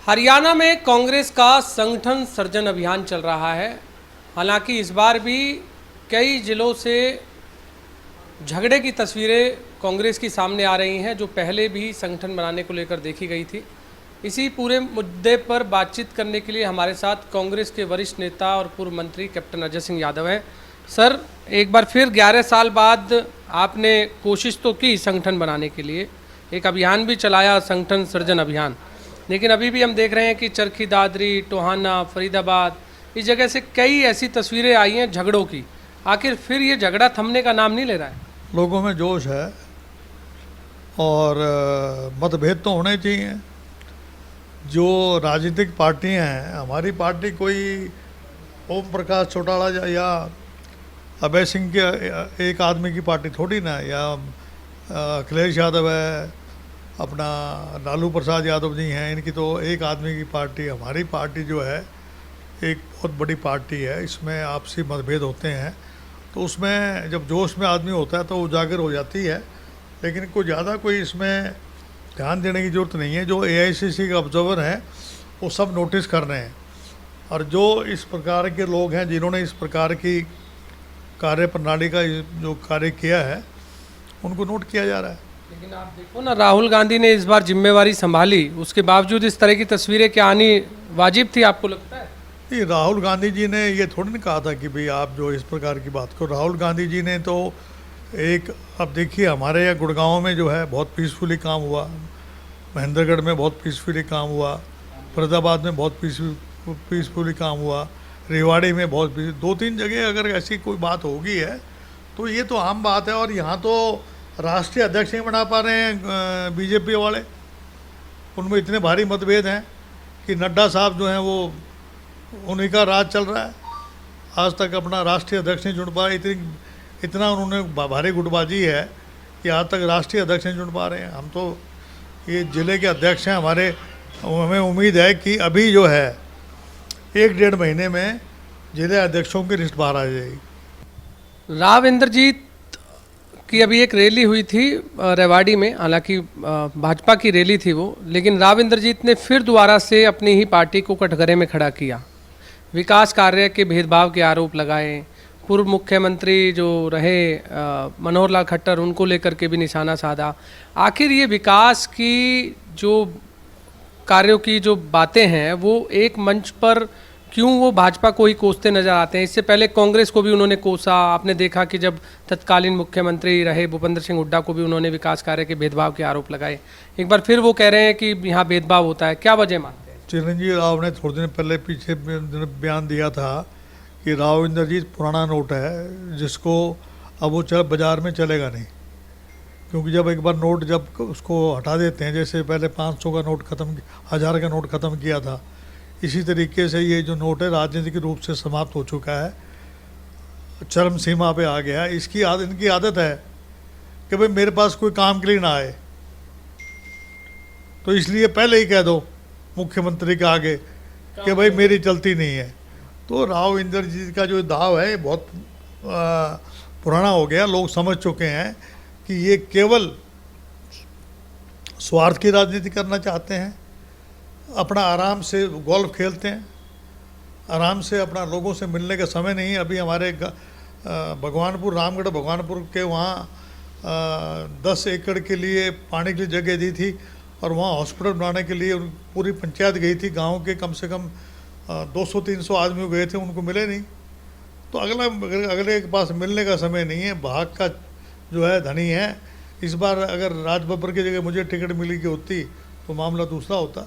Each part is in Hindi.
हरियाणा में कांग्रेस का संगठन सर्जन अभियान चल रहा है। हालांकि इस बार भी कई जिलों से झगड़े की तस्वीरें कांग्रेस की सामने आ रही हैं, जो पहले भी संगठन बनाने को लेकर देखी गई थी। इसी पूरे मुद्दे पर बातचीत करने के लिए हमारे साथ कांग्रेस के वरिष्ठ नेता और पूर्व मंत्री कैप्टन अजय सिंह यादव हैं। सर, एक बार फिर 11 साल बाद आपने कोशिश तो की संगठन बनाने के लिए, एक अभियान भी चलाया, संगठन सर्जन अभियान, लेकिन अभी भी हम देख रहे हैं कि चरखी दादरी, टोहाना, फरीदाबाद, इस जगह से कई ऐसी तस्वीरें आई हैं झगड़ों की। आखिर फिर ये झगड़ा थमने का नाम नहीं ले रहा है। लोगों में जोश है और मतभेद तो होने चाहिए। जो राजनीतिक पार्टियां हैं, हमारी पार्टी कोई ओम प्रकाश चौटाला या अभय सिंह के एक आदमी की पार्टी थोड़ी ना, या अखिलेश यादव है, अपना लालू प्रसाद यादव जी हैं, इनकी तो एक आदमी की पार्टी। हमारी पार्टी जो है एक बहुत बड़ी पार्टी है, इसमें आपसी मतभेद होते हैं, तो उसमें जब जोश में आदमी होता है तो उजागर हो जाती है। लेकिन कोई ज़्यादा कोई इसमें ध्यान देने की ज़रूरत नहीं है। जो AICC के ऑब्जर्वर हैं वो सब नोटिस कर रहे हैं, और जो इस प्रकार के लोग हैं जिन्होंने इस प्रकार की कार्य प्रणाली का जो कार्य किया है उनको नोट किया जा रहा है। लेकिन आप देखो ना, राहुल गांधी ने इस बार जिम्मेवारी संभाली, उसके बावजूद इस तरह की तस्वीरें क्या आनी वाजिब थी, आपको लगता है? नहीं, राहुल गांधी जी ने ये थोड़ी ना कहा था कि भाई आप जो इस प्रकार की बात करो। राहुल गांधी जी ने तो एक, अब देखिए हमारे यहाँ गुड़गांव में जो है बहुत पीसफुली काम हुआ, महेंद्रगढ़ में बहुत पीसफुली काम हुआ, फरीदाबाद में बहुत पीसफुली काम हुआ, रेवाड़ी में बहुत 2-3 जगह अगर ऐसी कोई बात होगी है तो ये तो आम बात है। और यहाँ तो राष्ट्रीय अध्यक्ष नहीं बना पा रहे हैं BJP वाले, उनमें इतने भारी मतभेद हैं कि नड्डा साहब जो हैं वो उन्हीं का राज चल रहा है, आज तक अपना राष्ट्रीय अध्यक्ष नहीं चुन पा रहे। इतना उन्होंने भारी गुटबाजी है कि आज तक राष्ट्रीय अध्यक्ष नहीं चुन पा रहे हैं। हम तो ये ज़िले के अध्यक्ष हैं, हमारे हमें उम्मीद है कि अभी जो है 1-1.5 महीने में ज़िले अध्यक्षों की लिस्ट बाहर आ जाएगी। राव इंद्रजीत की अभी एक रैली हुई थी रेवाड़ी में, हालांकि भाजपा की रैली थी वो, लेकिन राव इंद्रजीत ने फिर दोबारा से अपनी ही पार्टी को कटघरे में खड़ा किया, विकास कार्य के भेदभाव के आरोप लगाए। पूर्व मुख्यमंत्री जो रहे मनोहर लाल खट्टर, उनको लेकर के भी निशाना साधा। आखिर ये विकास की जो कार्यों की जो बातें हैं वो एक मंच पर क्यों वो भाजपा को ही कोसते नजर आते हैं? इससे पहले कांग्रेस को भी उन्होंने कोसा। आपने देखा कि जब तत्कालीन मुख्यमंत्री रहे भूपेंद्र सिंह हुड्डा को भी उन्होंने विकास कार्य के भेदभाव के आरोप लगाए। एक बार फिर वो कह रहे हैं कि यहाँ भेदभाव होता है, क्या वजह मानते हैं? चिरंजीवी राव ने थोड़े दिन पहले पीछे बयान दिया था कि राव इंद्रजीत पुराना नोट है, जिसको अब वो बाज़ार में चलेगा नहीं, क्योंकि जब एक बार नोट जब उसको हटा देते हैं, जैसे पहले 500 का नोट ख़त्म, 1000 का नोट ख़त्म किया था, इसी तरीके से ये जो नोट है राजनीतिक रूप से समाप्त हो चुका है, चरम सीमा पे आ गया है। इनकी आदत है कि भाई मेरे पास कोई काम के लिए ना आए, तो इसलिए पहले ही कह दो मुख्यमंत्री के आगे कि भाई मेरी चलती नहीं है। तो राव इंद्रजीत का जो दाव है बहुत पुराना हो गया। लोग समझ चुके हैं कि ये केवल स्वार्थ की राजनीति करना चाहते हैं, अपना आराम से गोल्फ खेलते हैं, आराम से अपना लोगों से मिलने का समय नहीं है। अभी हमारे भगवानपुर, रामगढ़ भगवानपुर के वहाँ 10 एकड़ के लिए पानी के लिए जगह दी थी, और वहाँ हॉस्पिटल बनाने के लिए पूरी पंचायत गई थी, गांव के कम से कम 200-300 आदमी गए थे, उनको मिले नहीं। तो अगले के पास मिलने का समय नहीं है, भाग का जो है धनी है। इस बार अगर राज बब्बर की जगह मुझे टिकट मिली की होती तो मामला दूसरा होता।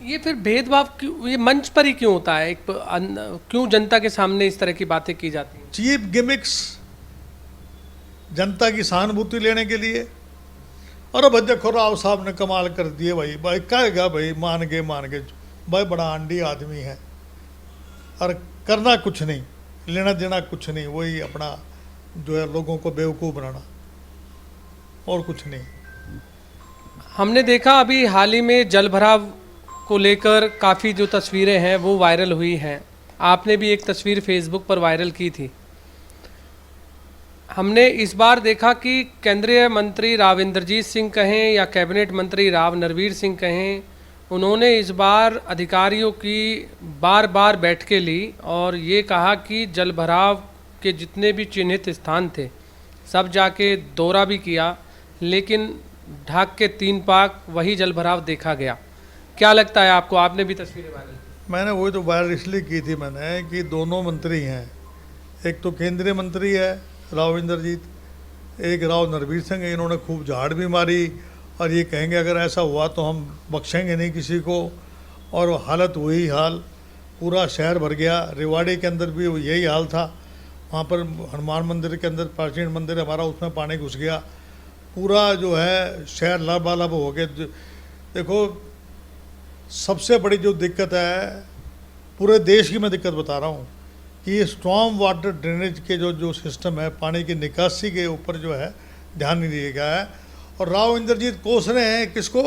ये फिर भेदभाव क्यों, ये मंच पर ही क्यों होता है? क्यों जनता के सामने इस तरह की बातें की जाती हैं? चीप गिमिक्स, जनता की सहानुभूति लेने के लिए। और अब देखो राव साहब ने कमाल कर दिए, भाई कहेगा भाई मान गए भाई, बड़ा आंडी आदमी है, और करना कुछ नहीं, लेना देना कुछ नहीं, वही अपना जो है लोगों को बेवकूफ़ बनाना, और कुछ नहीं। हमने देखा अभी हाल ही में जल भराव को लेकर काफ़ी जो तस्वीरें हैं वो वायरल हुई हैं। आपने भी एक तस्वीर फेसबुक पर वायरल की थी। हमने इस बार देखा कि केंद्रीय मंत्री राव इंद्रजीत सिंह कहें या कैबिनेट मंत्री राव नरवीर सिंह कहें, उन्होंने इस बार अधिकारियों की बार बार बैठकें ली और ये कहा कि जलभराव के जितने भी चिन्हित स्थान थे सब जाके दौरा भी किया, लेकिन ढाक के 3 पाक वही जलभराव देखा गया। क्या लगता है आपको? आपने भी तस्वीरें वायरल की। मैंने वही तो वायरल इसलिए की थी मैंने कि दोनों मंत्री हैं, एक तो केंद्रीय मंत्री है राव इंद्रजीत, एक राव नरवीर सिंह है। इन्होंने खूब झाड़ भी मारी और ये कहेंगे अगर ऐसा हुआ तो हम बख्शेंगे नहीं किसी को, और हालत वही हाल, पूरा शहर भर गया। रेवाड़ी के अंदर भी यही हाल था, वहाँ पर हनुमान मंदिर के अंदर प्राचीन मंदिर हमारा, उसमें पानी घुस गया, पूरा जो है शहर लबालब हो गया। देखो सबसे बड़ी जो दिक्कत है पूरे देश की, मैं दिक्कत बता रहा हूँ कि ये स्टॉर्म वाटर ड्रेनेज के जो सिस्टम है, पानी की निकासी के ऊपर जो है ध्यान नहीं दिया गया है। और राव इंद्रजीत कोस रहे हैं किसको?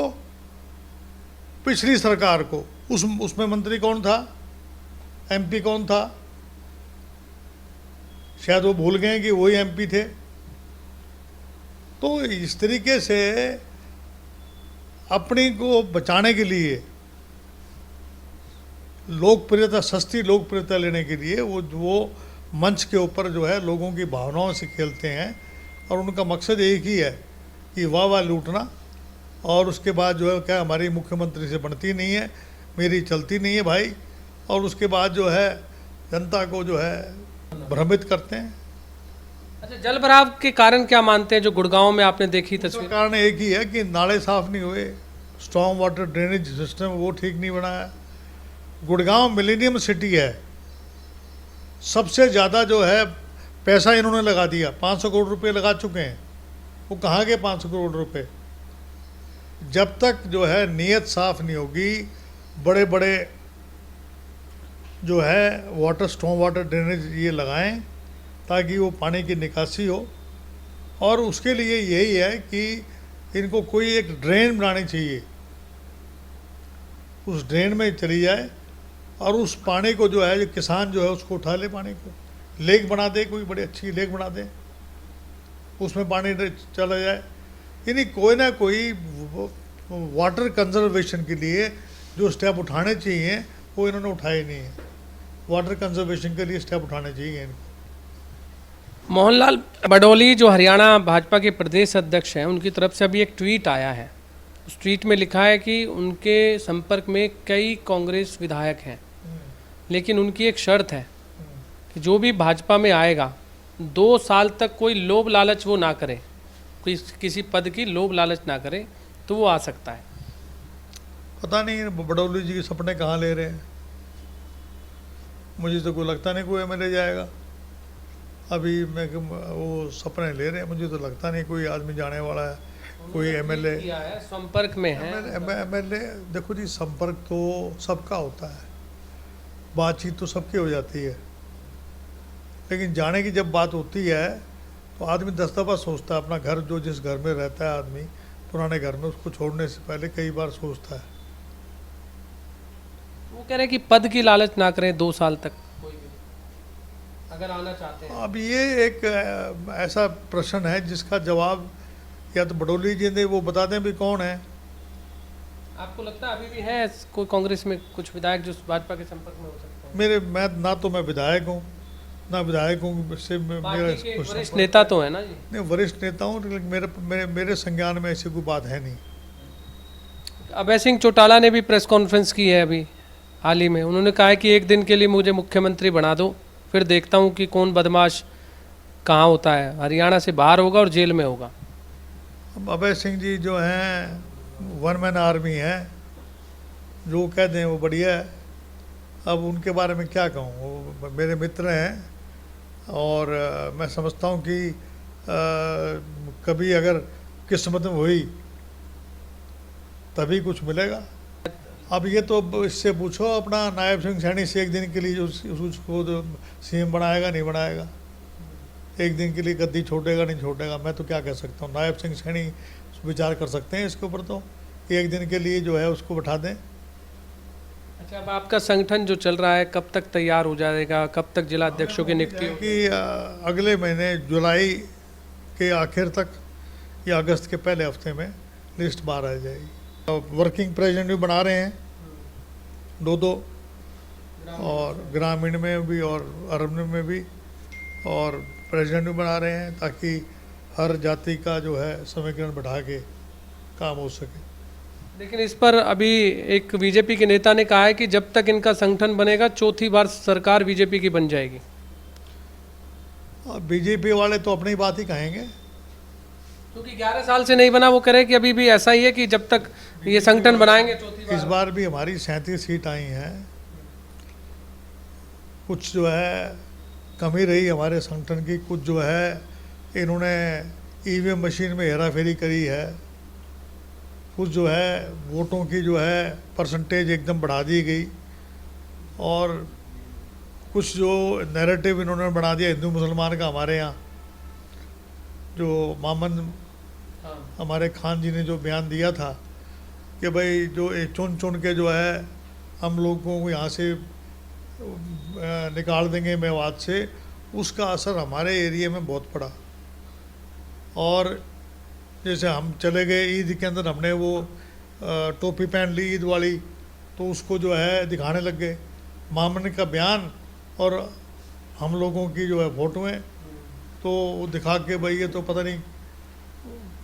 पिछली सरकार को। उसमें मंत्री कौन था? एमपी कौन था? शायद वो भूल गए कि वही एमपी थे। तो इस तरीके से अपनी को बचाने के लिए, लोकप्रियता, सस्ती लोकप्रियता लेने के लिए वो मंच के ऊपर जो है लोगों की भावनाओं से खेलते हैं, और उनका मकसद एक ही है कि वाह वाह लूटना। और उसके बाद जो है क्या, हमारी मुख्यमंत्री से बनती नहीं है, मेरी चलती नहीं है भाई, और उसके बाद जो है जनता को जो है भ्रमित करते हैं। अच्छा, जलभराव के कारण क्या मानते हैं जो गुड़गांव में आपने देखी उसका तस्वीर? कारण एक ही है कि नाले साफ नहीं हुए, स्टॉर्म वाटर ड्रेनेज सिस्टम वो ठीक नहीं बना है। गुड़गांव मिलेनियम सिटी है, सबसे ज़्यादा जो है पैसा इन्होंने लगा दिया, 500 करोड़ रुपए लगा चुके हैं। वो कहाँ गए 500 करोड़ रुपए? जब तक जो है नीयत साफ नहीं होगी, बड़े बड़े जो है वाटर, स्टॉर्म वाटर ड्रेनेज ये लगाएं ताकि वो पानी की निकासी हो। और उसके लिए यही है कि इनको कोई एक ड्रेन बनानी चाहिए, उस ड्रेन में चली जाए और उस पानी को जो है, जो किसान जो है उसको उठा ले, पानी को लेक बना दे, कोई बड़ी अच्छी लेक बना दे, उसमें पानी चला जाए। यानी कोई ना कोई वाटर कंजर्वेशन के लिए जो स्टेप उठाने चाहिए वो इन्होंने उठाए नहीं है। वाटर कंजर्वेशन के लिए स्टेप उठाने चाहिए इनको। मोहनलाल बडोली जो हरियाणा भाजपा के प्रदेश अध्यक्ष हैं, उनकी तरफ से अभी एक ट्वीट आया है। उस ट्वीट में लिखा है कि उनके संपर्क में कई कांग्रेस विधायक हैं, लेकिन उनकी एक शर्त है कि जो भी भाजपा में आएगा 2 साल तक कोई लोभ लालच वो ना करे, कोई किसी पद की लोभ लालच ना करे, तो वो आ सकता है। पता नहीं बडौली जी के सपने कहाँ ले रहे हैं, मुझे तो कोई लगता नहीं कोई एमएलए जाएगा। अभी मैं वो सपने ले रहे हैं, मुझे तो लगता नहीं कोई आदमी जाने वाला है, कोई एमएलए संपर्क में है। एमएलए देखो जी, संपर्क तो सबका होता है, बातचीत तो सबकी हो जाती है, लेकिन जाने की जब बात होती है तो आदमी 10 दफ़ा सोचता है। अपना घर, जो जिस घर में रहता है आदमी, पुराने घर में, उसको छोड़ने से पहले कई बार सोचता है। वो कह रहे हैं कि पद की लालच ना करें 2 साल तक कोई भी, अगर आना चाहते हैं। अब ये एक ऐसा प्रश्न है जिसका जवाब या तो बडोली जी ने वो बता दें भी कौन है। आपको लगता है अभी भी है कोई कांग्रेस में कुछ विधायक जो भाजपा के संपर्क में हो सकते हैं? मैं ना तो मैं विधायक हूँ, ना विधायक हूँ से मेरा पार्टी के कुछ वरिष्ठ नेता तो है ना जी। नहीं, वरिष्ठ नेता हूँ, लेकिन मेरे संज्ञान में ऐसी कोई बात है नहीं। अभय सिंह चौटाला ने भी प्रेस कॉन्फ्रेंस की है अभी हाल ही में। उन्होंने कहा है कि एक दिन के लिए मुझे मुख्यमंत्री बना दो, फिर देखता हूँ कि कौन बदमाश कहाँ होता है, हरियाणा से बाहर होगा और जेल में होगा। अब अभय सिंह जी जो हैं वन मैन आर्मी है, जो कह दें वो बढ़िया है। अब उनके बारे में क्या कहूँ, वो मेरे मित्र हैं और मैं समझता हूँ कि कभी अगर किस्मत में हुई तभी कुछ मिलेगा। अब ये तो इससे पूछो अपना नायब सिंह सैनी से, एक दिन के लिए उसको तो सीएम बनाएगा नहीं बनाएगा, एक दिन के लिए गद्दी छोड़ेगा नहीं छोड़ेगा, मैं तो क्या कह सकता हूँ। नायब सिंह सैनी विचार कर सकते हैं इसके ऊपर, तो एक दिन के लिए जो है उसको बैठा दें। अच्छा, अब आपका संगठन जो चल रहा है कब तक तैयार हो जाएगा, कब तक जिला अध्यक्षों की नियुक्ति होगी? कि अगले महीने जुलाई के आखिर तक या अगस्त के पहले हफ्ते में लिस्ट बाहर आ जाएगी। वर्किंग प्रेसिडेंट भी बना रहे हैं, दो और ग्रामीण में भी और अर्बन में भी, और प्रेसिडेंट भी बना रहे हैं ताकि हर जाति का जो है समीकरण बढ़ा के काम हो सके। लेकिन इस पर अभी एक बीजेपी के नेता ने कहा है कि जब तक इनका संगठन बनेगा चौथी बार सरकार बीजेपी की बन जाएगी। बीजेपी वाले तो अपनी बात ही कहेंगे, क्योंकि 11 साल से नहीं बना, वो कह रहे हैं कि अभी भी ऐसा ही है कि जब तक ये संगठन बनाएंगे चौथी बार। इस बार भी हमारी 37 सीट आई हैं, कुछ जो है कमी रही हमारे संगठन की, कुछ जो है इन्होंने ईवीएम मशीन में हेराफेरी करी है, कुछ जो है वोटों की जो है परसेंटेज एकदम बढ़ा दी गई, और कुछ जो नैरेटिव इन्होंने बना दिया हिंदू मुसलमान का हमारे यहाँ, जो मामन हमारे खान जी ने जो बयान दिया था कि भाई जो ये चुन चुन के जो है हम लोगों को यहाँ से निकाल देंगे मेवात से, उसका असर हमारे एरिया में बहुत पड़ा। और जैसे हम चले गए ईद के अंदर, हमने वो टोपी पहन ली ईद वाली, तो उसको जो है दिखाने लग गए। मामन का बयान और हम लोगों की जो है फोटोएं, तो वो दिखा के भाई ये तो पता नहीं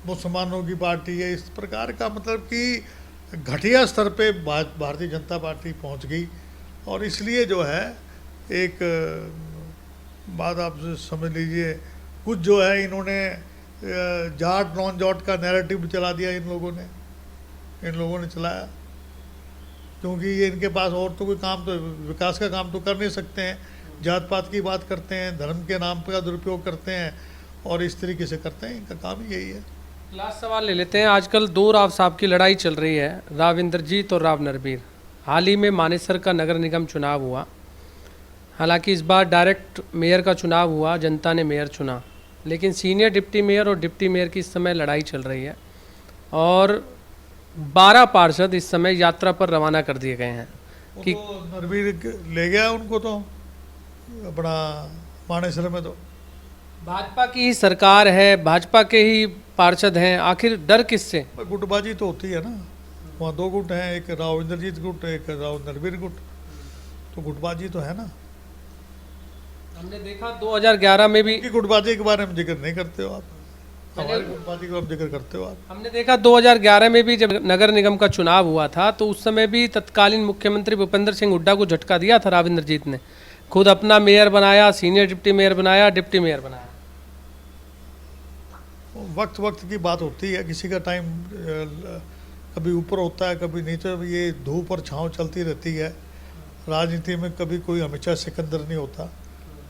मुसलमानों की पार्टी है, इस प्रकार का मतलब कि घटिया स्तर पे भारतीय जनता पार्टी पहुंच गई। और इसलिए जो है एक बात आप समझ लीजिए, कुछ जो है इन्होंने जाट नॉन जाट का नैरेटिव चला दिया, इन लोगों ने चलाया, क्योंकि ये इनके पास और तो कोई काम, तो विकास का काम तो कर नहीं सकते हैं, जात पात की बात करते हैं, धर्म के नाम का दुरुपयोग करते हैं और इस तरीके से करते हैं, इनका काम ही यही है। लास्ट सवाल ले लेते हैं। आजकल दो राव साहब की लड़ाई चल रही है, राव इंद्रजीत और राव नरबीर। हाल ही में मानेसर का नगर निगम चुनाव हुआ, हालांकि इस बार डायरेक्ट मेयर का चुनाव हुआ, जनता ने मेयर चुना, लेकिन सीनियर डिप्टी मेयर और डिप्टी मेयर की इस समय लड़ाई चल रही है और 12 पार्षद इस समय यात्रा पर रवाना कर दिए गए हैं कि तो नरबीर ले गया उनको, तो अपना मानेसर में तो भाजपा की ही सरकार है, भाजपा के ही पार्षद हैं, आखिर डर किससे? गुटबाजी तो होती है ना, वहाँ दो गुट हैं, एक राव इंद्रजीत गुट, एक राव नरबीर गुट, तो गुटबाजी तो है ना। हमने देखा 2011 में भी, की गुटबाजी के बारे में जिक्र नहीं करते हो आप, हमारी गुटबाजी का जिक्र करते हो आप। हमने देखा 2011 में भी जब नगर निगम का चुनाव हुआ था तो उस समय भी तत्कालीन मुख्यमंत्री भूपेंद्र सिंह हुड्डा को झटका दिया था राव इंद्रजीत ने, खुद अपना मेयर बनाया, सीनियर डिप्टी मेयर बनाया, डिप्टी मेयर बनाया। वक्त वक्त की बात होती है, किसी का टाइम कभी ऊपर होता है कभी नीचे, ये धूप और छांव चलती रहती है। राजनीति में कभी कोई हमेशा सिकंदर नहीं होता,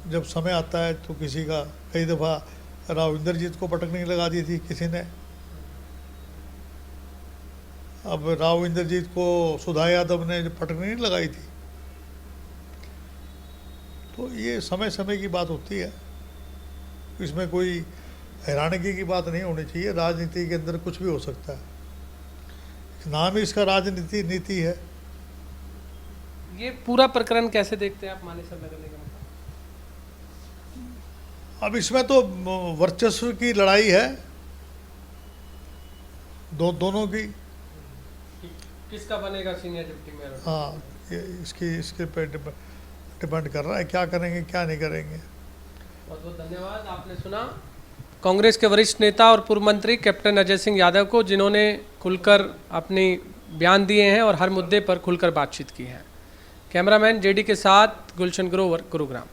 जब समय आता है तो किसी का, कई दफ़ा राव इंद्रजीत को पटकने लगा दी थी किसी ने, अब राव इंद्रजीत को सुधा यादव ने पटकने नहीं लगाई थी। तो ये समय समय की बात होती है, इसमें कोई हैरानगी की बात नहीं होनी चाहिए। राजनीति के अंदर कुछ भी हो सकता है, नाम ही इसका राजनीति नीति है। ये पूरा प्रकरण कैसे देखते हैं आप मानेसर नगर निगम का? अब इसमें तो वर्चस्व की लड़ाई है, दोनों की। किसका बनेगा सीनियर डिप्टी मेयर? हाँ, इसके पे डिपेंड कर रहा है, क्या करेंगे क्या नहीं करेंगे। बहुत बहुत धन्यवाद। आपने सुना कांग्रेस के वरिष्ठ नेता और पूर्व मंत्री कैप्टन अजय सिंह यादव को, जिन्होंने खुलकर अपनी बयान दिए हैं और हर मुद्दे पर खुलकर बातचीत की है। कैमरामैन जेडी के साथ गुलशन ग्रोवर, गुरुग्राम।